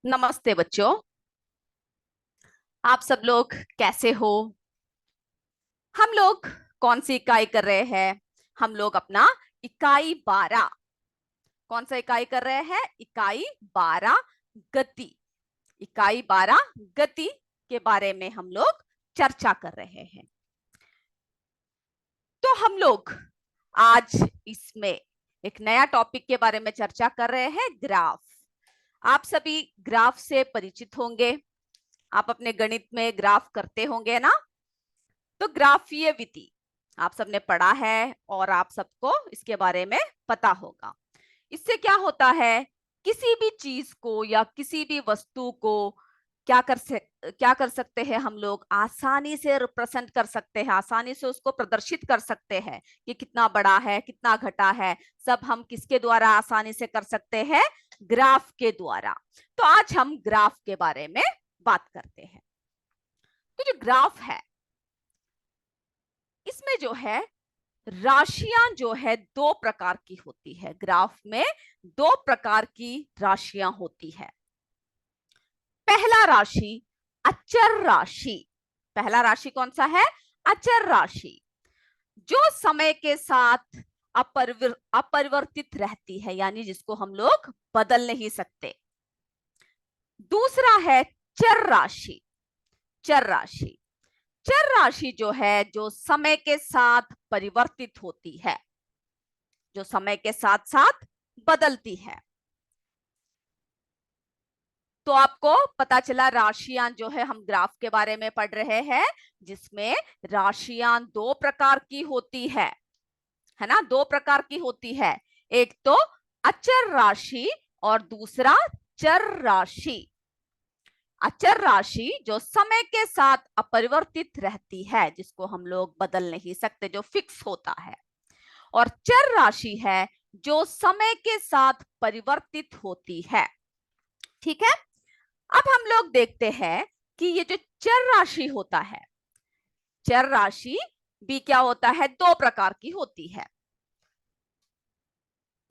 नमस्ते बच्चों। आप सब लोग कैसे हो? हम लोग कौन सी इकाई कर रहे हैं? हम लोग अपना इकाई 12। कौन सा इकाई कर रहे हैं? इकाई 12 गति। इकाई 12 गति के बारे में हम लोग चर्चा कर रहे हैं। तो हम लोग आज इसमें एक नया टॉपिक के बारे में चर्चा कर रहे हैं, ग्राफ। आप सभी ग्राफ से परिचित होंगे। आप अपने गणित में ग्राफ करते होंगे ना। तो ग्राफीय विधि आप सबने पढ़ा है और आप सबको इसके बारे में पता होगा। इससे क्या होता है? किसी भी चीज को या किसी भी वस्तु को क्या कर सकते हैं? हम लोग आसानी से रिप्रेजेंट कर सकते हैं, आसानी से उसको प्रदर्शित कर सकते हैं कि कितना बड़ा है, कितना घटा है। सब हम किसके द्वारा आसानी से कर सकते हैं? ग्राफ के द्वारा। तो आज हम ग्राफ के बारे में बात करते हैं। तो जो ग्राफ है, इसमें जो है राशियां जो है दो प्रकार की होती है। ग्राफ में दो प्रकार की राशियां होती है। पहला राशि अचर राशि। पहला राशि कौन सा है? अचर राशि, जो समय के साथ अपरिवर्तित रहती है, यानी जिसको हम लोग बदल नहीं सकते। दूसरा है चर राशि। चर राशि, चर राशि जो है, जो समय के साथ परिवर्तित होती है, जो समय के साथ साथ बदलती है। तो आपको पता चला राशियां जो है, हम ग्राफ के बारे में पढ़ रहे हैं, जिसमें राशियां दो प्रकार की होती है ना? दो प्रकार की होती है। एक तो अचर राशि और दूसरा चर राशि। अचर राशि जो समय के साथ अपरिवर्तित रहती है, जिसको हम लोग बदल नहीं सकते, जो फिक्स होता है। और चर राशि है जो समय के साथ परिवर्तित होती है। ठीक है। अब हम लोग देखते हैं कि ये जो चर राशि होता है, चर राशि भी क्या होता है? दो प्रकार की होती है।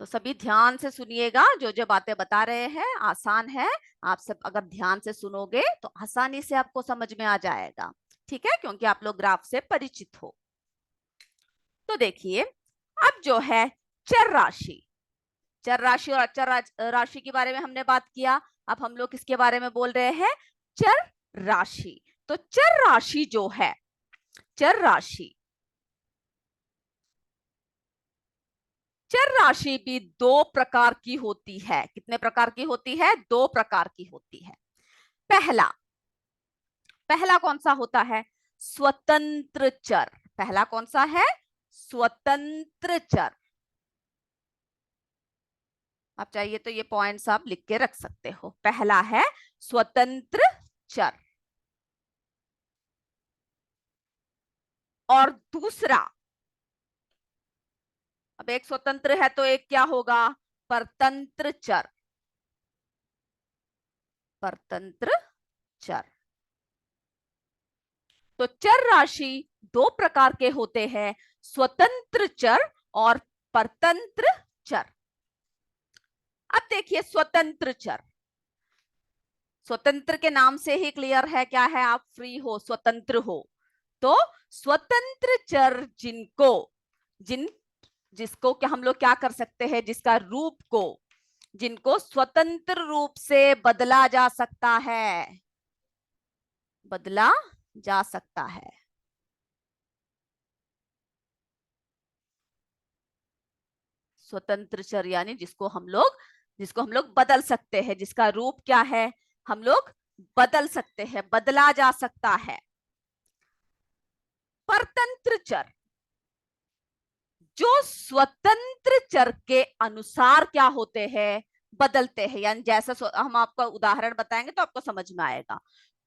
तो सभी ध्यान से सुनिएगा, जो जो बातें बता रहे हैं आसान है। आप सब अगर ध्यान से सुनोगे तो आसानी से आपको समझ में आ जाएगा। ठीक है, क्योंकि आप लोग ग्राफ से परिचित हो। तो देखिए, अब जो है चर राशि, चर राशि और अचर राशि के बारे में हमने बात किया। अब हम लोग किसके बारे में बोल रहे हैं? चर राशि। तो चर राशि जो है, चर राशि, चर राशि भी दो प्रकार की होती है। कितने प्रकार की होती है? दो प्रकार की होती है। पहला पहला कौन सा होता है? स्वतंत्र चर। पहला कौन सा है? स्वतंत्र चर। आप चाहिए तो ये पॉइंट्स आप लिख के रख सकते हो। पहला है स्वतंत्र चर। और दूसरा, अब एक स्वतंत्र है तो एक क्या होगा? परतंत्र चर। परतंत्र चर। तो चर राशि दो प्रकार के होते हैं, स्वतंत्र चर और परतंत्र चर। अब देखिए स्वतंत्र चर, स्वतंत्र के नाम से ही क्लियर है क्या है? आप फ्री हो, स्वतंत्र हो। तो स्वतंत्र चर जिनको जिन जिसको क्या हम लोग क्या कर सकते हैं? जिसका रूप को, जिनको स्वतंत्र रूप से बदला जा सकता है, बदला जा सकता है। स्वतंत्र चर यानी जिसको हम लोग बदल सकते हैं, जिसका रूप क्या है? हम लोग बदल सकते हैं, बदला जा सकता है। परतंत्र चर जो स्वतंत्र चर के अनुसार क्या होते हैं? बदलते हैं। यानी जैसा हम आपको उदाहरण बताएंगे तो आपको समझ में आएगा।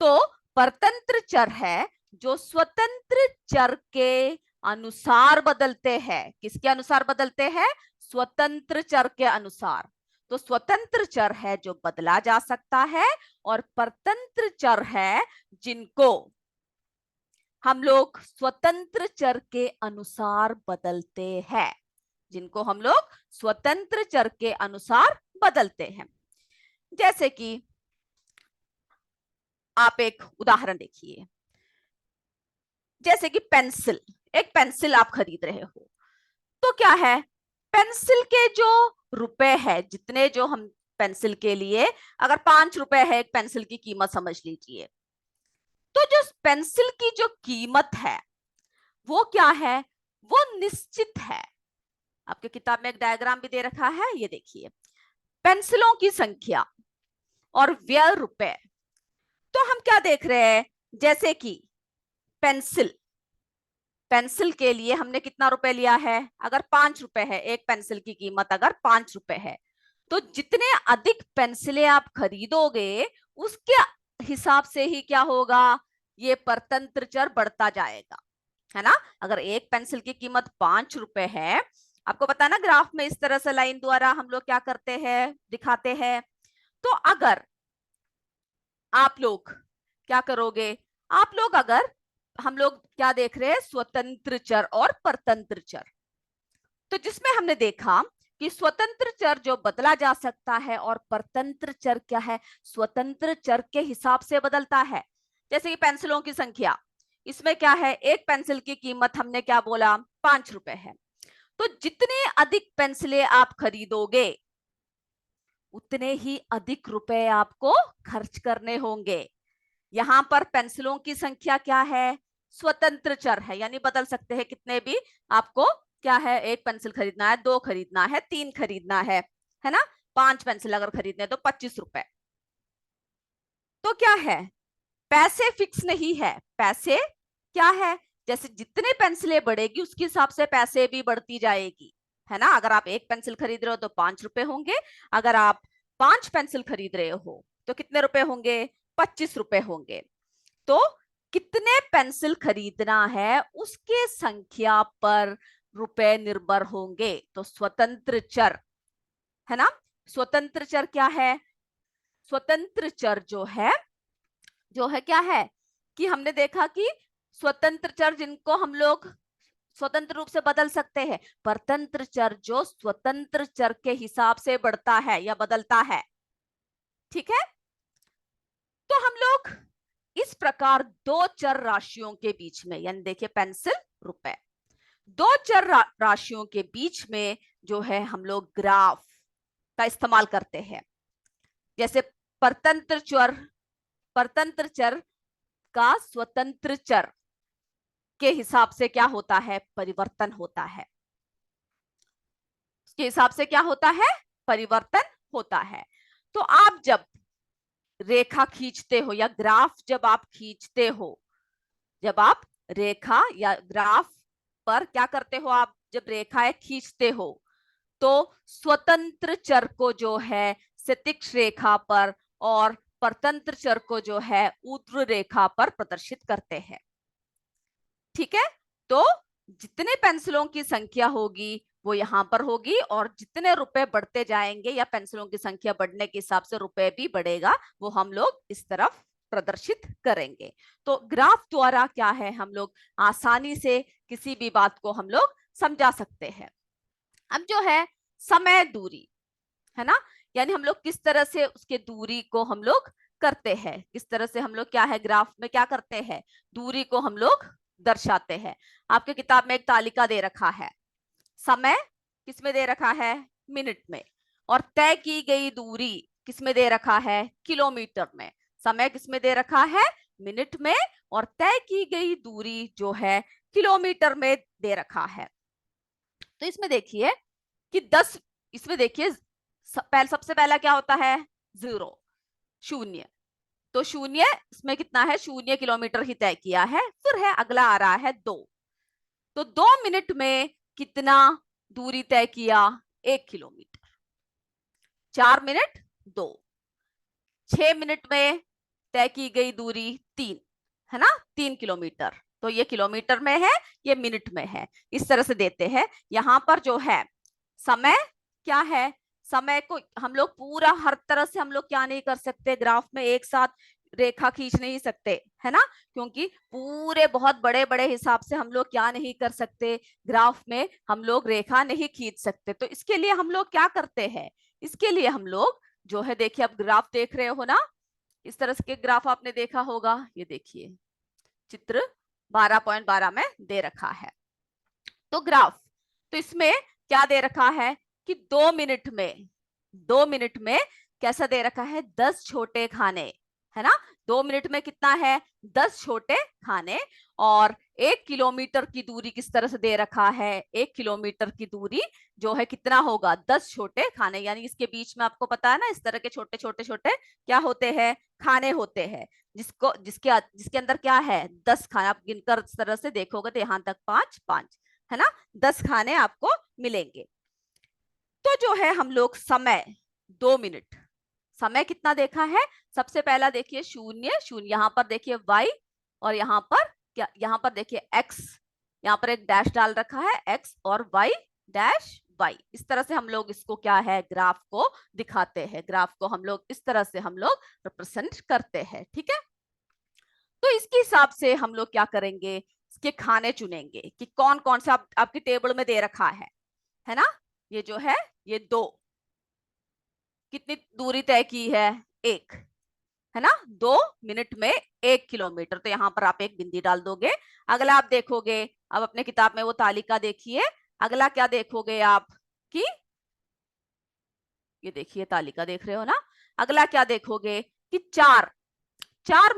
तो परतंत्र चर है जो स्वतंत्र चर के अनुसार बदलते हैं। किसके अनुसार बदलते हैं? स्वतंत्र चर के अनुसार। तो स्वतंत्र चर है जो बदला जा सकता है, और परतंत्र चर है जिनको हम लोग स्वतंत्र चर के अनुसार बदलते हैं, जिनको हम लोग स्वतंत्र चर के अनुसार बदलते हैं। जैसे कि आप एक उदाहरण देखिए, जैसे कि पेंसिल, एक पेंसिल आप खरीद रहे हो, तो क्या है, पेंसिल के जो रुपए है, जितने जो हम पेंसिल के लिए, अगर 5 रुपए है एक पेंसिल की कीमत समझ लीजिए, तो जो पेंसिल की जो कीमत है वो क्या है, वो निश्चित है। आपके किताब में एक डायग्राम भी दे रखा है, ये देखिए, पेंसिलों की संख्या और व्यय रुपए। तो हम क्या देख रहे हैं, जैसे कि पेंसिल, पेंसिल के लिए हमने कितना रुपए लिया है, अगर 5 रुपए है एक पेंसिल की कीमत, अगर 5 रुपए है, तो जितने अधिक पेंसिलें आप खरीदोगे उसके हिसाब से ही क्या होगा, ये परतंत्र चर बढ़ता जाएगा, है ना। अगर एक पेंसिल की कीमत 5 रुपए है, आपको पता है ना, ग्राफ में इस तरह से लाइन द्वारा हम लोग क्या करते हैं, दिखाते हैं। तो अगर आप लोग क्या करोगे, आप लोग अगर, हम लोग क्या देख रहे हैं, स्वतंत्र चर और परतंत्र चर। तो जिसमें हमने देखा कि स्वतंत्र चर जो बदला जा सकता है और परतंत्र चर क्या है, स्वतंत्र चर के हिसाब से बदलता है। जैसे कि पेंसिलों की संख्या, इसमें क्या है, एक पेंसिल की कीमत हमने क्या बोला, 5 रुपए है। तो जितने अधिक पेंसिलें आप खरीदोगे उतने ही अधिक रुपए आपको खर्च करने होंगे। यहां पर पेंसिलों की संख्या क्या है, स्वतंत्र चर है, यानी बदल सकते हैं कितने भी आपको, क्या है, एक पेंसिल खरीदना है, 2 खरीदना है, 3 खरीदना है ना। 5 पेंसिल अगर खरीदने तो 25 रुपए। तो क्या है, पैसे फिक्स नहीं है, पैसे क्या है, जैसे जितने पेंसिलें बढ़ेगी उसके हिसाब से पैसे भी बढ़ती जाएगी, है ना। अगर आप एक पेंसिल खरीद रहे हो तो 5 रुपए होंगे, अगर आप 5 पेंसिल खरीद रहे हो तो कितने रुपए होंगे, 25 रुपए होंगे। तो कितने पेंसिल खरीदना है उसके संख्या पर रुपए निर्भर होंगे। तो स्वतंत्र चर, है ना, स्वतंत्र चर क्या है, स्वतंत्र चर जो है क्या है, कि हमने देखा कि स्वतंत्र चर जिनको हम लोग स्वतंत्र रूप से बदल सकते हैं, परतंत्र चर जो स्वतंत्र चर के हिसाब से बढ़ता है या बदलता है, ठीक है। तो हम लोग इस प्रकार दो चर राशियों के बीच में, यानी देखिए पेंसिल, रुपए, दो चर राशियों के बीच में जो है हम लोग ग्राफ का इस्तेमाल करते हैं। जैसे परतंत्र चर का स्वतंत्र चर के हिसाब से क्या होता है, परिवर्तन होता है, उसके हिसाब से क्या होता है, परिवर्तन होता है। तो आप जब रेखा खींचते हो या ग्राफ जब आप खींचते हो, जब आप रेखा या ग्राफ पर क्या करते हो, आप जब रेखाएं खींचते हो तो स्वतंत्र चर को जो है क्षैतिज रेखा पर और परतंत्र चर को जो है ऊर्ध्व रेखा पर प्रदर्शित करते हैं, ठीक है। तो जितने पेंसिलों की संख्या होगी वो यहां पर होगी, और जितने रुपए बढ़ते जाएंगे या पेंसिलों की संख्या बढ़ने के हिसाब से रुपए भी बढ़ेगा, वो हम लोग इस तरफ प्रदर्शित करेंगे। तो ग्राफ द्वारा क्या है, हम लोग आसानी से किसी भी बात को हम लोग समझा सकते हैं। अब जो है समय दूरी, है ना, यानी हम लोग किस तरह से उसके दूरी को हम लोग करते हैं, किस तरह से हम लोग क्या है ग्राफ में क्या करते हैं, दूरी को हम लोग दर्शाते हैं। आपके किताब में एक तालिका दे रखा है, समय किसमें दे रखा है, मिनट में, और तय की गई दूरी किसमें दे रखा है, किलोमीटर में। समय किसमें दे रखा है, मिनट में, और तय की गई दूरी जो है किलोमीटर में दे रखा है। तो इसमें देखिए कि 10, इसमें देखिए सबसे पहला क्या होता है, 0, शून्य। तो शून्य इसमें कितना है, 0 किलोमीटर ही तय किया है। फिर है अगला आ रहा है 2, तो 2 मिनट में कितना दूरी तय किया, 1 किलोमीटर। 4 मिनट 2, 6 मिनट में तय की गई दूरी 3, है ना, 3 किलोमीटर। तो ये किलोमीटर में है, ये मिनट में है, इस तरह से देते हैं। यहां पर जो है समय क्या है, समय को हम लोग पूरा हर तरह से हम लोग क्या नहीं कर सकते, ग्राफ में एक साथ रेखा खींच नहीं सकते, है ना, क्योंकि पूरे बहुत बड़े बड़े हिसाब से हम लोग क्या नहीं कर सकते, ग्राफ में हम लोग रेखा नहीं खींच सकते। तो इसके लिए हम लोग क्या करते हैं, इसके लिए हम लोग जो है, देखिए अब ग्राफ देख रहे हो ना, इस तरह के ग्राफ आपने देखा होगा। ये देखिए चित्र 12.12 में दे रखा है। तो ग्राफ, तो इसमें क्या दे रखा है कि 2 मिनट में कैसा दे रखा है, 10 छोटे खाने, है ना। 2 मिनट में कितना है, 10 छोटे खाने। और 1 किलोमीटर की दूरी किस तरह से दे रखा है, 1 किलोमीटर की दूरी जो है कितना होगा, 10 छोटे खाने। यानी इसके बीच में आपको पता है ना, इस तरह के छोटे छोटे छोटे क्या होते हैं, खाने होते हैं, जिसके अंदर क्या है, 10 खाने। आप गिनकर इस तरह से देखोगे तो यहां तक 5 5, है ना, 10 खाने आपको मिलेंगे। तो जो है हम लोग समय 2 मिनट, समय कितना देखा है, सबसे पहला देखिए 0 0, यहाँ पर देखिए y, और यहाँ पर क्या, यहाँ पर देखिए x, यहाँ पर एक डैश डाल रखा है, x और y डैश y। इस तरह से हम लोग इसको क्या है, ग्राफ को दिखाते हैं। ग्राफ को हम लोग इस तरह से हम लोग रिप्रेजेंट करते हैं, ठीक है। तो इसके हिसाब से हम लोग क्या करेंगे, इसके खाने चुनेंगे कि कौन कौन सा आपकी टेबल में दे रखा है ना। ये जो है, ये 2, कितनी दूरी तय की है, 1, है ना। 2 मिनट में 1 किलोमीटर, तो यहाँ पर आप एक बिंदी डाल दोगे। अगला आप देखोगे, अब अपने किताब में वो तालिका देखिए, अगला क्या देखोगे आप कि, ये देखिए तालिका देख रहे हो ना। अगला क्या देखोगे कि 4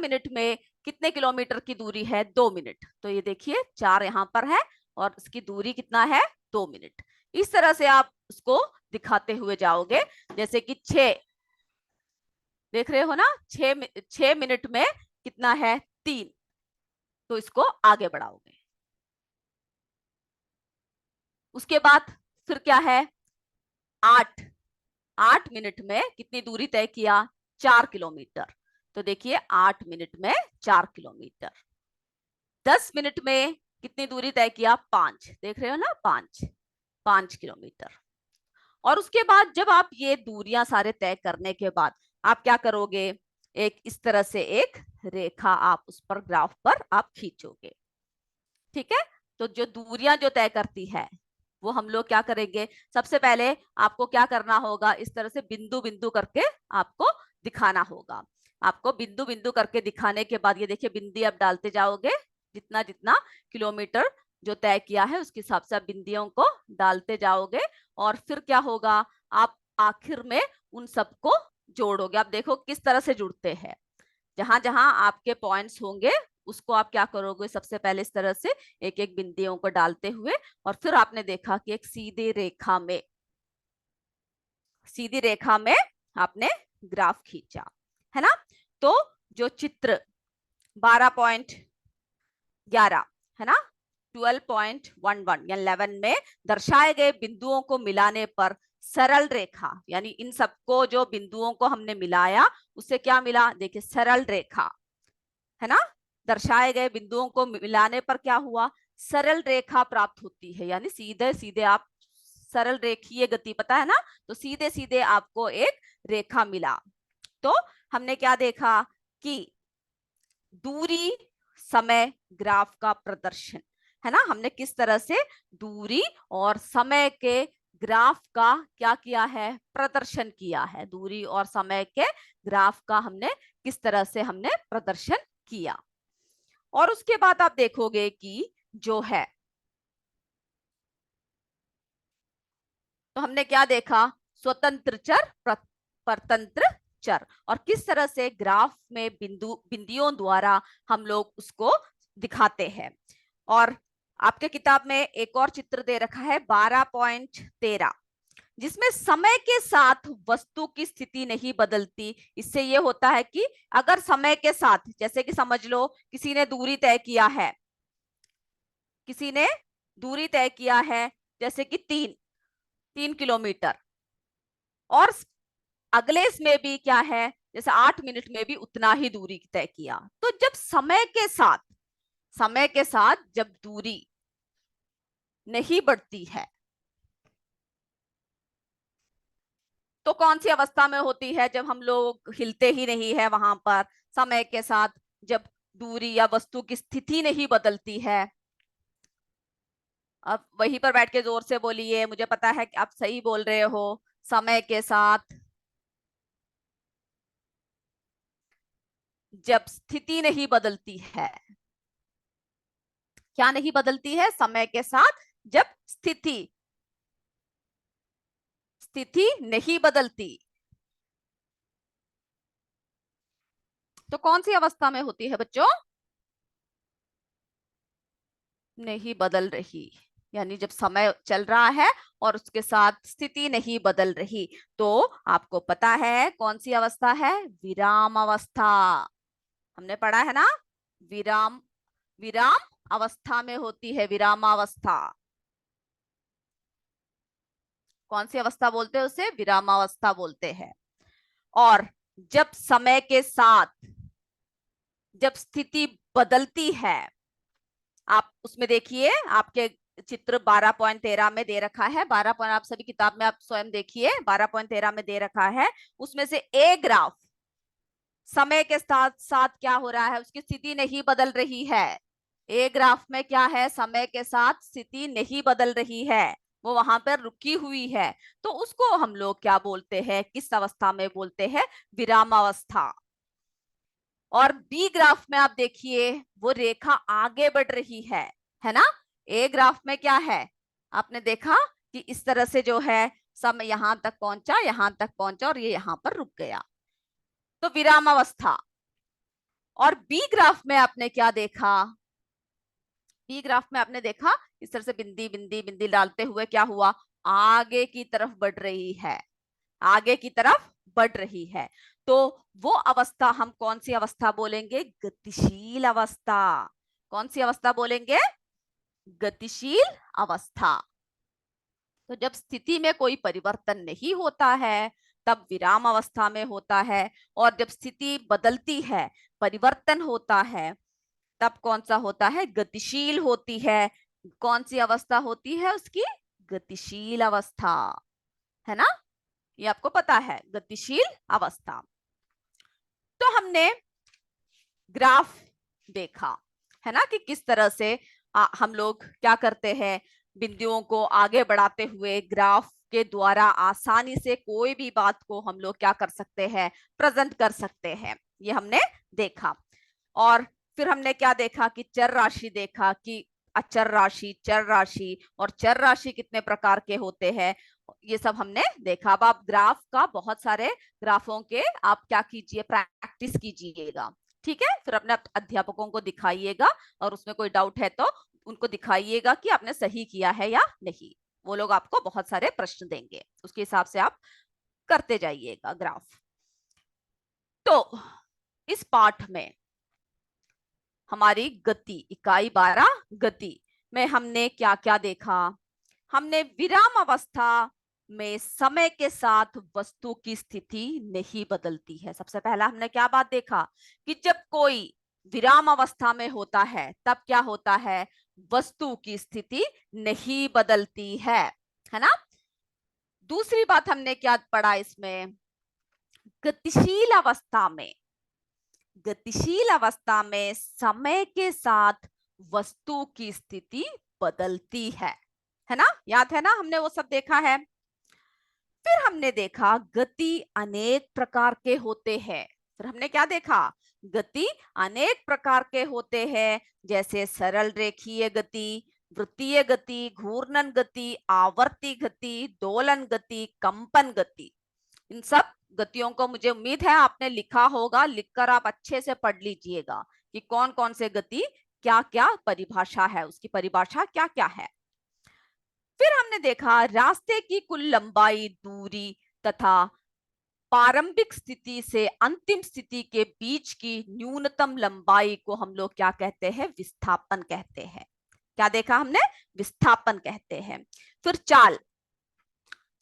मिनट में कितने किलोमीटर की दूरी है, 2 मिनट। तो ये देखिए 4 यहाँ पर है और इसकी दूरी कितना है, 2 मिनट। इस तरह से आप उसको दिखाते हुए जाओगे। जैसे कि 6, देख रहे हो ना, 6 मिनट में कितना है, 3, तो इसको आगे बढ़ाओगे। उसके बाद फिर क्या है, 8, 8 मिनट में कितनी दूरी तय किया, 4 किलोमीटर। तो देखिए 8 मिनट में 4 किलोमीटर। 10 मिनट में कितनी दूरी तय किया, 5, देख रहे हो ना, 5 किलोमीटर। और उसके बाद जब आप ये दूरियां सारे तय करने के बाद आप क्या करोगे, एक इस तरह से एक रेखा आप उस पर, ग्राफ पर आप खींचोगे, ठीक है। तो जो दूरियां जो तय करती है वो हम लोग क्या करेंगे, सबसे पहले आपको क्या करना होगा, इस तरह से बिंदु बिंदु करके आपको दिखाना होगा। आपको बिंदु बिंदु करके दिखाने के बाद ये देखिए बिंदी आप डालते जाओगे, जितना जितना किलोमीटर जो तय किया है उसके हिसाब से आप बिंदियों को डालते जाओगे। और फिर क्या होगा, आप आखिर में उन सबको जोड़ोगे। आप देखो किस तरह से जुड़ते हैं, जहां जहां आपके पॉइंट्स होंगे उसको आप क्या करोगे, सबसे पहले इस तरह से एक एक बिंदियों को डालते हुए, और फिर आपने देखा कि एक सीधी रेखा में आपने ग्राफ खींचा, है ना। तो जो चित्र 12.11, है ना, 12.11 या 11 में दर्शाए गए बिंदुओं को मिलाने पर सरल रेखा, यानी इन सबको जो बिंदुओं को हमने मिलाया उससे क्या मिला, देखिए सरल रेखा, है ना। दर्शाए गए बिंदुओं को मिलाने पर क्या हुआ, सरल रेखा प्राप्त होती है। यानी सीधे सीधे आप, सरल रेखीय गति पता है ना, तो सीधे सीधे आपको एक रेखा मिला। तो हमने क्या देखा कि दूरी, समय, ग्राफ का प्रदर्शन, है ना। हमने किस तरह से दूरी और समय के ग्राफ का क्या किया है, प्रदर्शन किया है। दूरी और समय के ग्राफ का हमने किस तरह से हमने प्रदर्शन किया। और उसके बाद आप देखोगे कि जो है, तो हमने क्या देखा, स्वतंत्र चर, परतंत्र चर, और किस तरह से ग्राफ में बिंदियों द्वारा हम लोग उसको दिखाते हैं। और आपके किताब में एक और चित्र दे रखा है 12.13, जिसमें समय के साथ वस्तु की स्थिति नहीं बदलती। इससे ये होता है कि अगर समय के साथ, जैसे कि समझ लो किसी ने दूरी तय किया है, किसी ने दूरी तय किया है जैसे कि 3 किलोमीटर, और अगले इसमें भी क्या है, जैसे 8 मिनट में भी उतना ही दूरी तय किया। तो जब समय के साथ जब दूरी नहीं बढ़ती है तो कौन सी अवस्था में होती है, जब हम लोग हिलते ही नहीं है वहां पर, समय के साथ जब दूरी या वस्तु की स्थिति नहीं बदलती है। अब वहीं पर बैठ के जोर से बोलिए, मुझे पता है कि आप सही बोल रहे हो, समय के साथ जब स्थिति नहीं बदलती है। क्या नहीं बदलती है समय के साथ? जब स्थिति स्थिति नहीं बदलती। तो कौन सी अवस्था में होती है बच्चों? नहीं बदल रही, यानी जब समय चल रहा है और उसके साथ स्थिति नहीं बदल रही, तो आपको पता है कौन सी अवस्था है? विराम अवस्था। हमने पढ़ा है ना, विराम विराम अवस्था में होती है विरामावस्था। कौन सी अवस्था बोलते हैं उसे? विरामावस्था बोलते हैं। और जब समय के साथ जब स्थिति बदलती है, आप उसमें देखिए, आपके चित्र 12.13 में दे रखा है। 12 पॉइंट आप सभी किताब में आप स्वयं देखिए, 12.13 में दे रखा है। उसमें से ए ग्राफ समय के साथ साथ क्या हो रहा है? उसकी स्थिति नहीं बदल रही है। ए ग्राफ में क्या है? समय के साथ स्थिति नहीं बदल रही है, वो वहां पर रुकी हुई है। तो उसको हम लोग क्या बोलते हैं? किस अवस्था में बोलते हैं? विरामावस्था। और बी ग्राफ में आप देखिए, वो रेखा आगे बढ़ रही है ना। ए ग्राफ में क्या है? आपने देखा कि इस तरह से जो है समय यहां तक पहुंचा, यहां तक पहुंचा और ये यहां पर रुक गया, तो विरामावस्था। और बी ग्राफ में आपने क्या देखा? बी ग्राफ में आपने देखा इस तरह से बिंदी बिंदी बिंदी डालते हुए क्या हुआ? आगे की तरफ बढ़ रही है, आगे की तरफ बढ़ रही है। तो वो अवस्था हम कौन सी अवस्था बोलेंगे? गतिशील अवस्था। कौन सी अवस्था बोलेंगे? गतिशील अवस्था। तो जब स्थिति में कोई परिवर्तन नहीं होता है, तब विराम अवस्था में होता है। और जब स्थिति बदलती है, परिवर्तन होता है, तब कौन सा होता है? गतिशील होती है। कौन सी अवस्था होती है उसकी? गतिशील अवस्था, है ना। ये आपको पता है, गतिशील अवस्था। तो हमने ग्राफ देखा है ना, कि किस तरह से हम लोग क्या करते हैं, बिंदुओं को आगे बढ़ाते हुए ग्राफ के द्वारा आसानी से कोई भी बात को हम लोग क्या कर सकते हैं? प्रेजेंट कर सकते हैं। ये हमने देखा। और फिर हमने क्या देखा? कि चर राशि देखा, कि अचर राशि, चर राशि, और चर राशि कितने प्रकार के होते हैं, ये सब हमने देखा। अब आप ग्राफ का बहुत सारे ग्राफों के आप क्या कीजिए? प्रैक्टिस कीजिएगा, ठीक है। फिर अपने अध्यापकों को दिखाइएगा, और उसमें कोई डाउट है तो उनको दिखाइएगा कि आपने सही किया है या नहीं। वो लोग आपको बहुत सारे प्रश्न देंगे, उसके हिसाब से आप करते जाइएगा ग्राफ। तो इस पाठ में हमारी गति इकाई 12 गति में हमने क्या क्या देखा? हमने विराम अवस्था में समय के साथ वस्तु की स्थिति नहीं बदलती है। सबसे पहला हमने क्या बात देखा? कि जब कोई विराम अवस्था में होता है, तब क्या होता है? वस्तु की स्थिति नहीं बदलती है ना। दूसरी बात हमने क्या पढ़ा इसमें? गतिशील अवस्था में, गतिशील अवस्था में समय के साथ वस्तु की स्थिति बदलती है ना। याद है ना, हमने वो सब देखा है। फिर हमने देखा गति अनेक प्रकार के होते हैं। फिर हमने क्या देखा? गति अनेक प्रकार के होते हैं, जैसे सरल रेखीय गति, वृत्तीय गति, घूर्णन गति, आवर्ती गति, दोलन गति, कंपन गति। इन सब गतियों को मुझे उम्मीद है आपने लिखा होगा, लिखकर आप अच्छे से पढ़ लीजिएगा कि कौन कौन से गति क्या क्या परिभाषा है, उसकी परिभाषा क्या क्या है। फिर हमने देखा रास्ते की कुल लंबाई, दूरी तथा प्रारंभिक स्थिति से अंतिम स्थिति के बीच की न्यूनतम लंबाई को हम लोग क्या कहते हैं? विस्थापन कहते हैं। क्या देखा हमने? विस्थापन कहते हैं। फिर चाल,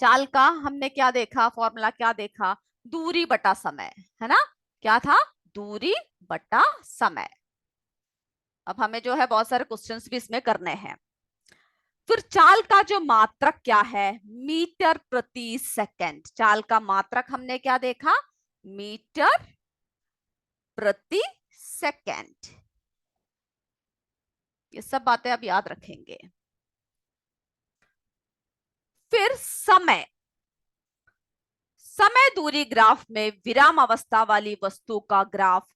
चाल का हमने क्या देखा? फॉर्मूला क्या देखा? दूरी बटा समय, है ना। क्या था? दूरी बटा समय। अब हमें जो है बहुत सारे क्वेश्चंस भी इसमें करने हैं। फिर चाल का जो मात्रक क्या है? मीटर प्रति सेकंड। चाल का मात्रक हमने क्या देखा? मीटर प्रति सेकंड। ये सब बातें अब याद रखेंगे। फिर समय, समय दूरी ग्राफ में विराम अवस्था वाली वस्तु का ग्राफ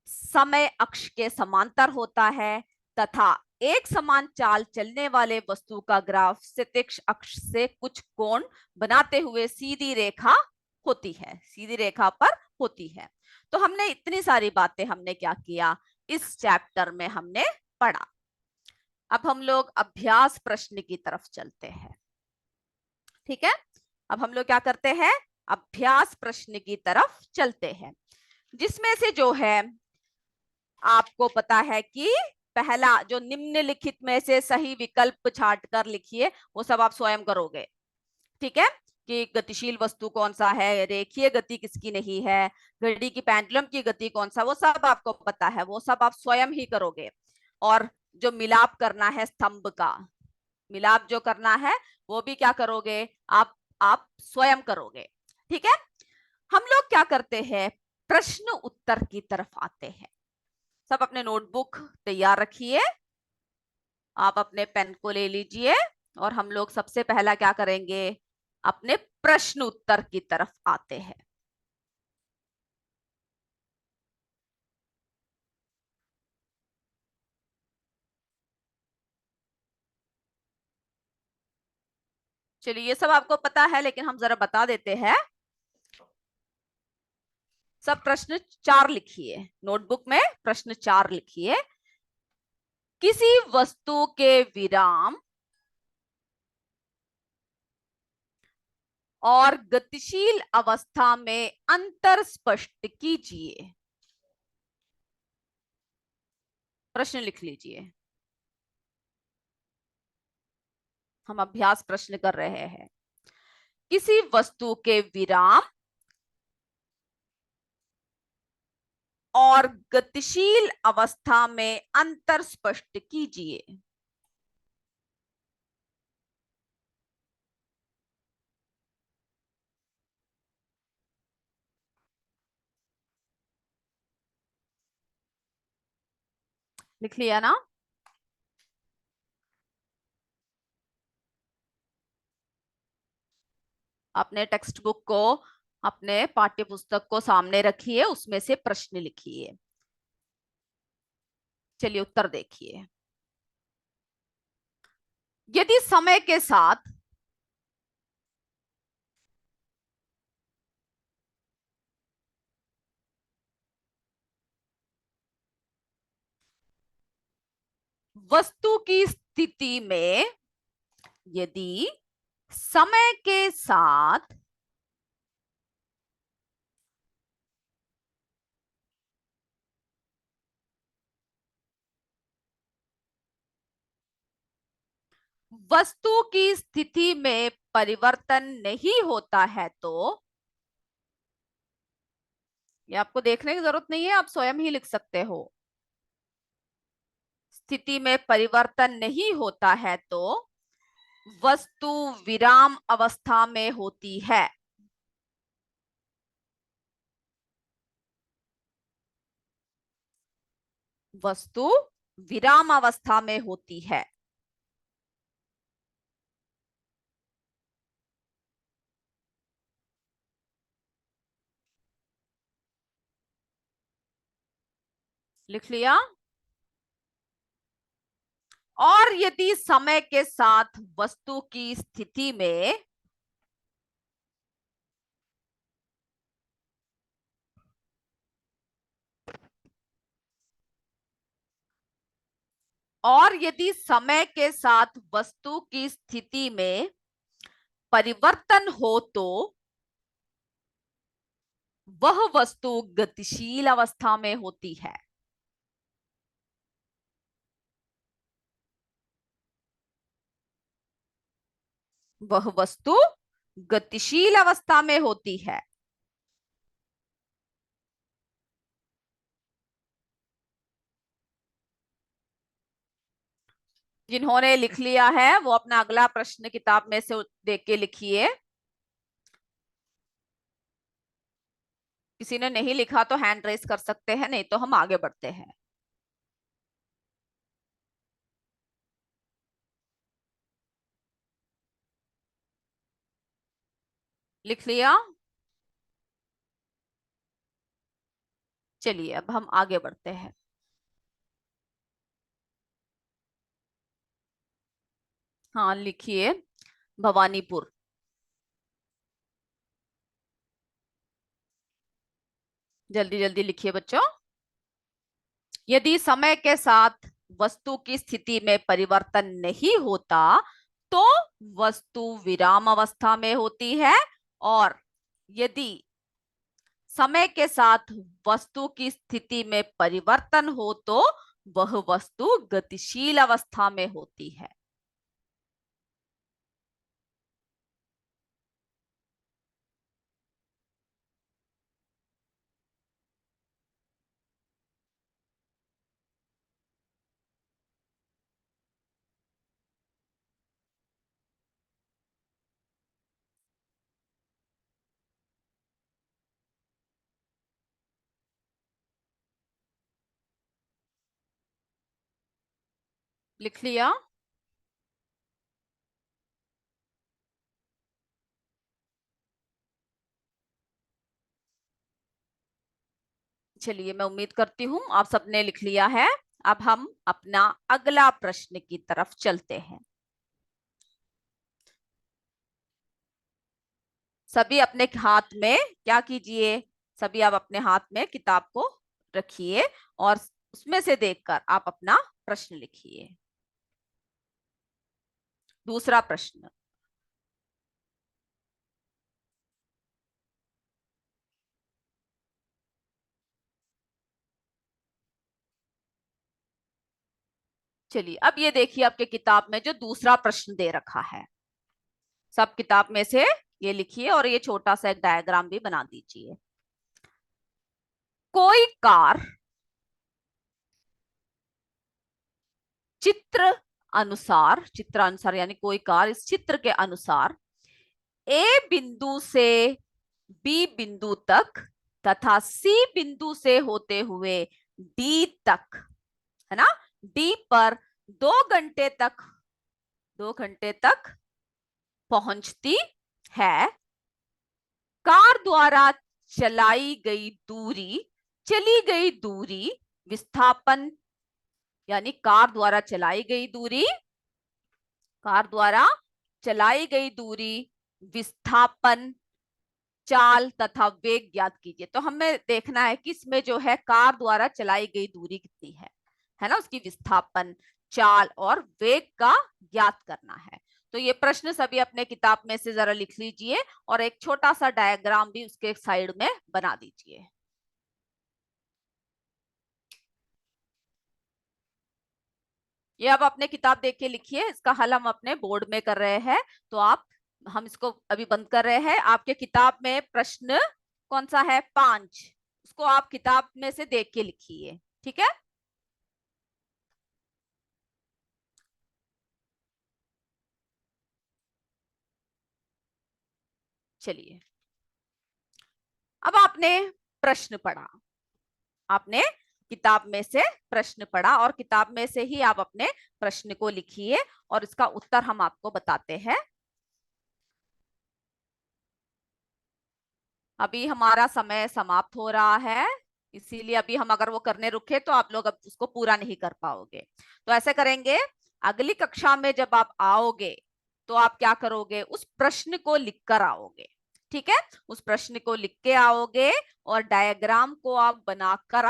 समय अक्ष के समांतर होता है तथा एक समान चाल चलने वाले वस्तु का ग्राफ क्षैतिज अक्ष से कुछ कोण बनाते हुए सीधी रेखा होती है, सीधी रेखा पर होती है। तो हमने इतनी सारी बातें हमने क्या किया, इस चैप्टर में हमने पढ़ा। अब हम लोग अभ्यास प्रश्न की तरफ चलते हैं। ठीक है, अब हम लोग क्या करते हैं, अभ्यास प्रश्न की तरफ चलते हैं, जिसमें से जो है आपको पता है कि पहला जो निम्नलिखित में से सही विकल्प छांट कर लिखिए, वो सब आप स्वयं करोगे। ठीक है, कि गतिशील वस्तु कौन सा है, रेखीय गति किसकी नहीं है, घड़ी की पेंडुलम की गति कौन सा, वो सब आपको पता है, वो सब आप स्वयं ही करोगे। और जो मिलाप करना है स्तंभ का, मिलाप जो करना है वो भी क्या करोगे, आप स्वयं करोगे। ठीक है, हम लोग क्या करते हैं, प्रश्न उत्तर की तरफ आते हैं। सब अपने नोटबुक तैयार रखिए, आप अपने पेन को ले लीजिए और हम लोग सबसे पहला क्या करेंगे, अपने प्रश्न उत्तर की तरफ आते हैं। चलिए, ये सब आपको पता है लेकिन हम जरा बता देते हैं। सब प्रश्न 4 लिखिए, नोटबुक में प्रश्न 4 लिखिए। किसी वस्तु के विराम और गतिशील अवस्था में अंतर स्पष्ट कीजिए। प्रश्न लिख लीजिए, हम अभ्यास प्रश्न कर रहे हैं। किसी वस्तु के विराम और गतिशील अवस्था में अंतर स्पष्ट कीजिए। लिख लिया ना? अपने टेक्स्ट बुक को, अपने पाठ्य पुस्तक को सामने रखिए, उसमें से प्रश्न लिखिए। चलिए उत्तर देखिए। यदि समय के साथ वस्तु की स्थिति में, यदि समय के साथ वस्तु की स्थिति में परिवर्तन नहीं होता है तो, ये आपको देखने की जरूरत नहीं है, आप स्वयं ही लिख सकते हो। स्थिति में परिवर्तन नहीं होता है तो वस्तु विराम अवस्था में होती है। वस्तु विराम अवस्था में होती है। लिख लिया? और यदि समय के साथ वस्तु की स्थिति में और यदि समय के साथ वस्तु की स्थिति में परिवर्तन हो तो वह वस्तु गतिशील अवस्था में होती है। वह वस्तु गतिशील अवस्था में होती है। जिन्होंने लिख लिया है वो अपना अगला प्रश्न किताब में से देख के लिखिए। किसी ने नहीं लिखा तो हैंड रेस कर सकते हैं, नहीं तो हम आगे बढ़ते हैं। लिख लिया? चलिए अब हम आगे बढ़ते हैं। हाँ लिखिए, भवानीपुर। जल्दी जल्दी लिखिए बच्चों। यदि समय के साथ वस्तु की स्थिति में परिवर्तन नहीं होता तो वस्तु विराम अवस्था में होती है, और यदि समय के साथ वस्तु की स्थिति में परिवर्तन हो तो वह वस्तु गतिशील अवस्था में होती है। लिख लिया? चलिए, मैं उम्मीद करती हूँ आप सबने लिख लिया है। अब हम अपना अगला प्रश्न की तरफ चलते हैं। सभी अपने हाथ में क्या कीजिए, सभी आप अपने हाथ में किताब को रखिए और उसमें से देखकर आप अपना प्रश्न लिखिए। दूसरा प्रश्न। चलिए, अब ये देखिए आपके किताब में जो दूसरा प्रश्न दे रखा है, सब किताब में से ये लिखिए और ये छोटा सा एक डायग्राम भी बना दीजिए। कोई कार चित्र चित्र अनुसार यानी कोई कार इस चित्र के अनुसार ए बिंदु से बी बिंदु तक तथा सी बिंदु से होते हुए डी तक, है ना, डी पर 2 घंटे तक 2 घंटे तक पहुंचती है। कार द्वारा चली गई दूरी विस्थापन, यानी कार द्वारा चलाई गई दूरी, विस्थापन, चाल तथा वेग ज्ञात कीजिए। तो हमें देखना है कि इसमें जो है कार द्वारा चलाई गई दूरी कितनी है ना, उसकी विस्थापन, चाल और वेग का ज्ञात करना है। तो ये प्रश्न सभी अपने किताब में से जरा लिख लीजिए और एक छोटा सा डायग्राम भी उसके साइड में बना दीजिए। ये अब अपने किताब देख के लिखिए, इसका हल हम अपने बोर्ड में कर रहे हैं। तो हम इसको अभी बंद कर रहे हैं। आपके किताब में प्रश्न कौन सा है? 5। उसको आप किताब में से देख के लिखिए, ठीक है? चलिए, अब आपने किताब में से प्रश्न पढ़ा और किताब में से ही आप अपने प्रश्न को लिखिए और इसका उत्तर हम आपको बताते हैं। अभी हमारा समय समाप्त हो रहा है, इसीलिए अभी हम अगर वो करने रुके तो आप लोग अब उसको पूरा नहीं कर पाओगे। तो ऐसे करेंगे, अगली कक्षा में जब आप आओगे तो आप क्या करोगे, उस प्रश्न को लिखकर आओगे, ठीक है? उस प्रश्न को लिख के आओगे और डायग्राम को आप बनाकर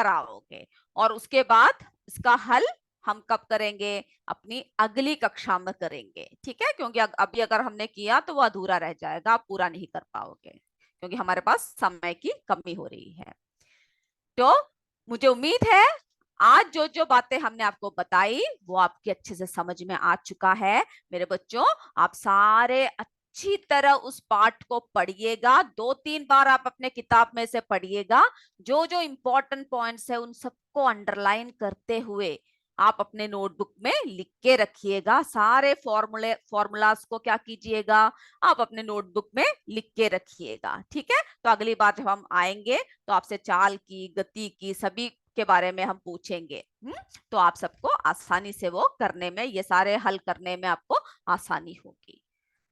आओगे और उसके बाद इसका हल हम कब करेंगे? अपनी अगली कक्षा में करेंगे, ठीक है? क्योंकि अभी अगर हमने किया तो वो अधूरा रह जाएगा, आप पूरा नहीं कर पाओगे क्योंकि हमारे पास समय की कमी हो रही है। तो मुझे उम्मीद है आज जो जो बातें हमने आपको बताई वो आपके अच्छे से समझ में आ चुका है। मेरे बच्चों, आप सारे अच्छी तरह उस पाठ को पढ़िएगा, 2-3 बार आप अपने किताब में से पढ़िएगा। जो जो इंपॉर्टेंट पॉइंट्स है उन सबको अंडरलाइन करते हुए आप अपने नोटबुक में लिख के रखिएगा। सारे फॉर्मूलाज को क्या कीजिएगा, आप अपने नोटबुक में लिख के रखिएगा, ठीक है? तो अगली बार जब हम आएंगे तो आपसे चाल की, गति की, सभी के बारे में हम पूछेंगे। तो आप सबको आसानी से वो करने में, ये सारे हल करने में आपको आसानी होगी।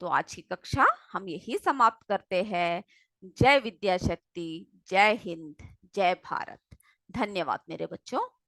तो आज की कक्षा हम यही समाप्त करते हैं। जय विद्या शक्ति, जय हिंद, जय भारत। धन्यवाद मेरे बच्चों।